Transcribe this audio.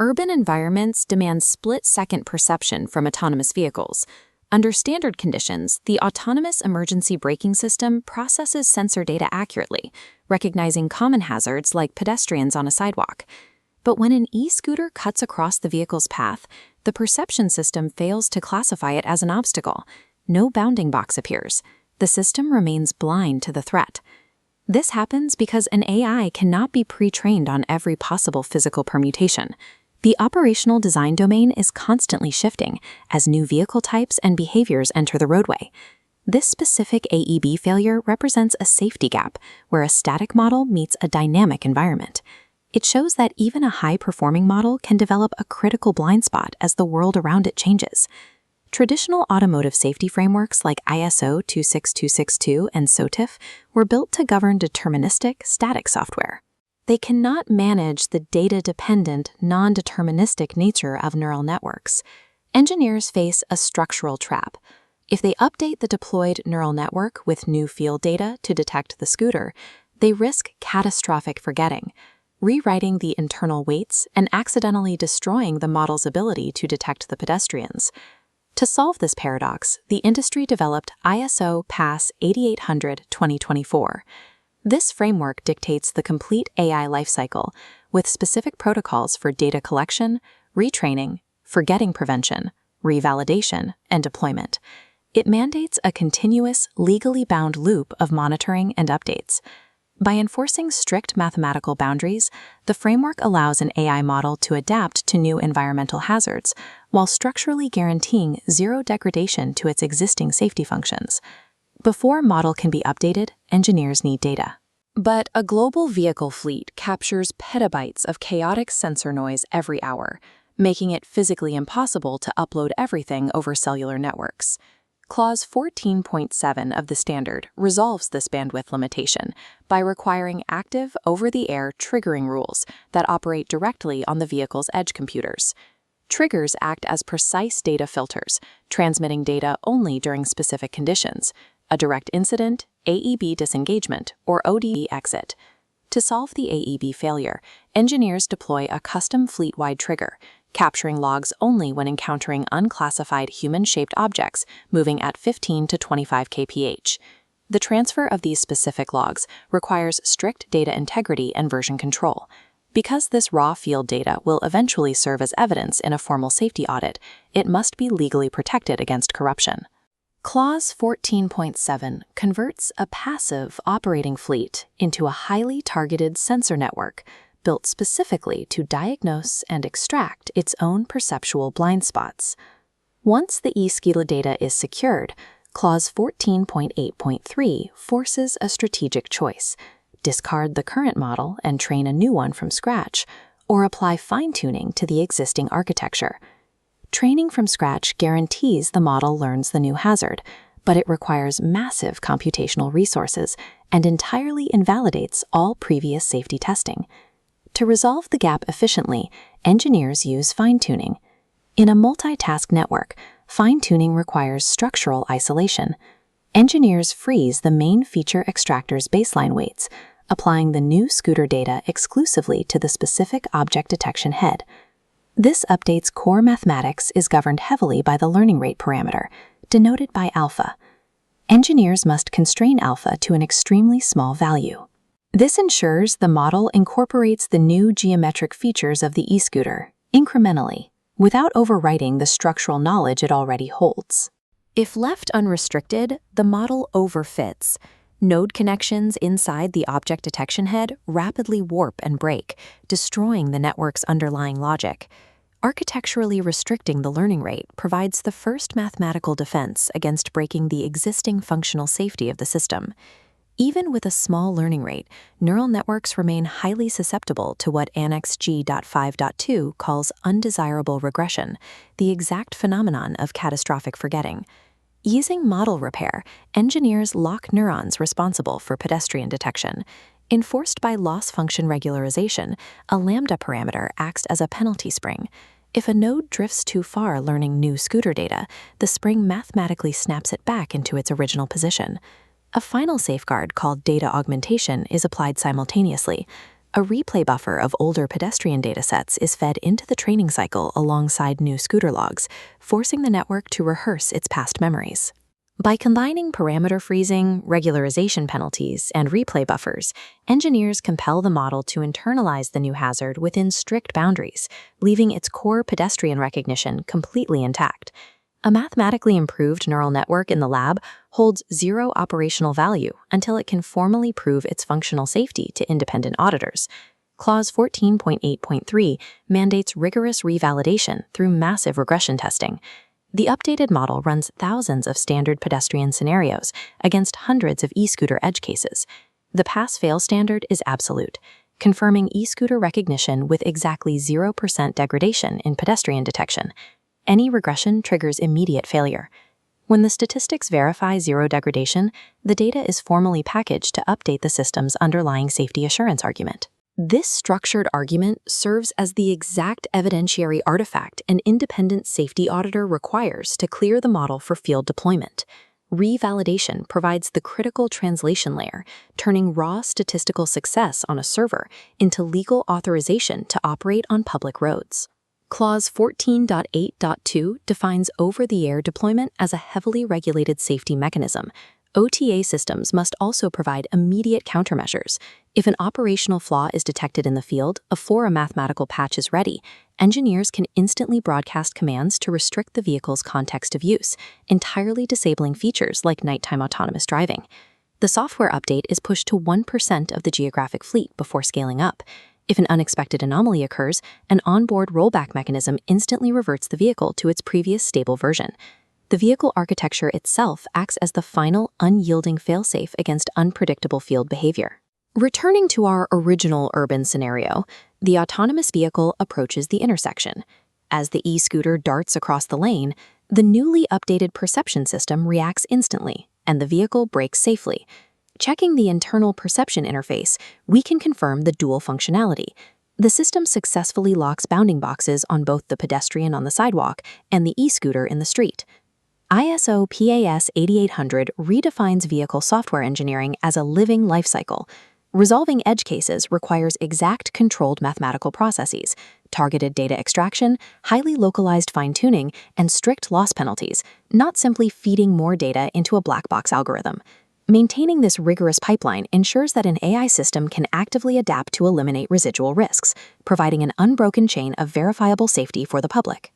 Urban environments demand split-second perception from autonomous vehicles. Under standard conditions, the autonomous emergency braking system processes sensor data accurately, recognizing common hazards like pedestrians on a sidewalk. But when an e-scooter cuts across the vehicle's path, the perception system fails to classify it as an obstacle. No bounding box appears. The system remains blind to the threat. This happens because an AI cannot be pre-trained on every possible physical permutation. The operational design domain is constantly shifting as new vehicle types and behaviors enter the roadway. This specific AEB failure represents a safety gap where a static model meets a dynamic environment. It shows that even a high-performing model can develop a critical blind spot as the world around it changes. Traditional automotive safety frameworks like ISO 26262 and SOTIF were built to govern deterministic, static software. They cannot manage the data-dependent, non-deterministic nature of neural networks. Engineers face a structural trap. If they update the deployed neural network with new field data to detect the scooter, they risk catastrophic forgetting, rewriting the internal weights and accidentally destroying the model's ability to detect the pedestrians. To solve this paradox, the industry developed ISO PAS 8800-2024. This framework dictates the complete AI lifecycle with specific protocols for data collection, retraining, forgetting prevention, revalidation, and deployment. It mandates a continuous, legally bound loop of monitoring and updates. By enforcing strict mathematical boundaries, the framework allows an AI model to adapt to new environmental hazards while structurally guaranteeing zero degradation to its existing safety functions. Before a model can be updated, engineers need data. But a global vehicle fleet captures petabytes of chaotic sensor noise every hour, making it physically impossible to upload everything over cellular networks. Clause 14.7 of the standard resolves this bandwidth limitation by requiring active over-the-air triggering rules that operate directly on the vehicle's edge computers. Triggers act as precise data filters, transmitting data only during specific conditions: a direct incident, AEB disengagement, or OTA exit. To solve the AEB failure, engineers deploy a custom fleet-wide trigger, capturing logs only when encountering unclassified human-shaped objects moving at 15 to 25 kph. The transfer of these specific logs requires strict data integrity and version control. Because this raw field data will eventually serve as evidence in a formal safety audit, it must be legally protected against corruption. Clause 14.7 converts a passive operating fleet into a highly targeted sensor network built specifically to diagnose and extract its own perceptual blind spots. Once the e-SCILA data is secured, Clause 14.8.3 forces a strategic choice: discard the current model and train a new one from scratch, or apply fine-tuning to the existing architecture. Training from scratch guarantees the model learns the new hazard, but it requires massive computational resources and entirely invalidates all previous safety testing. To resolve the gap efficiently, engineers use fine-tuning. In a multitask network, fine-tuning requires structural isolation. Engineers freeze the main feature extractor's baseline weights, applying the new scooter data exclusively to the specific object detection head. This update's core mathematics is governed heavily by the learning rate parameter, denoted by alpha. Engineers must constrain alpha to an extremely small value. This ensures the model incorporates the new geometric features of the e-scooter, incrementally, without overwriting the structural knowledge it already holds. If left unrestricted, the model overfits. Node connections inside the object detection head rapidly warp and break, destroying the network's underlying logic. Architecturally restricting the learning rate provides the first mathematical defense against breaking the existing functional safety of the system. Even with a small learning rate, neural networks remain highly susceptible to what Annex G.5.2 calls undesirable regression, the exact phenomenon of catastrophic forgetting. Using model repair, engineers lock neurons responsible for pedestrian detection. Enforced by loss function regularization, a lambda parameter acts as a penalty spring. If a node drifts too far learning new scooter data, the spring mathematically snaps it back into its original position. A final safeguard called data augmentation is applied simultaneously. A replay buffer of older pedestrian datasets is fed into the training cycle alongside new scooter logs, forcing the network to rehearse its past memories. By combining parameter freezing, regularization penalties, and replay buffers, engineers compel the model to internalize the new hazard within strict boundaries, leaving its core pedestrian recognition completely intact. A mathematically improved neural network in the lab holds zero operational value until it can formally prove its functional safety to independent auditors. Clause 14.8.3 mandates rigorous revalidation through massive regression testing. The updated model runs thousands of standard pedestrian scenarios against hundreds of e-scooter edge cases. The pass-fail standard is absolute, confirming e-scooter recognition with exactly 0% degradation in pedestrian detection. Any regression triggers immediate failure. When the statistics verify zero degradation, the data is formally packaged to update the system's underlying safety assurance argument. This structured argument serves as the exact evidentiary artifact an independent safety auditor requires to clear the model for field deployment. Revalidation provides the critical translation layer, turning raw statistical success on a server into legal authorization to operate on public roads. Clause 14.8.2 defines over-the-air deployment as a heavily regulated safety mechanism. OTA systems must also provide immediate countermeasures. If an operational flaw is detected in the field before a mathematical patch is ready, engineers can instantly broadcast commands to restrict the vehicle's context of use, entirely disabling features like nighttime autonomous driving. The software update is pushed to 1% of the geographic fleet before scaling up. If an unexpected anomaly occurs, an onboard rollback mechanism instantly reverts the vehicle to its previous stable version. The vehicle architecture itself acts as the final, unyielding failsafe against unpredictable field behavior. Returning to our original urban scenario, the autonomous vehicle approaches the intersection. As the e-scooter darts across the lane, the newly updated perception system reacts instantly, and the vehicle brakes safely. Checking the internal perception interface, we can confirm the dual functionality. The system successfully locks bounding boxes on both the pedestrian on the sidewalk and the e-scooter in the street. ISO PAS 8800 redefines vehicle software engineering as a living lifecycle. Resolving edge cases requires exact controlled mathematical processes, targeted data extraction, highly localized fine-tuning, and strict loss penalties, not simply feeding more data into a black box algorithm. Maintaining this rigorous pipeline ensures that an AI system can actively adapt to eliminate residual risks, providing an unbroken chain of verifiable safety for the public.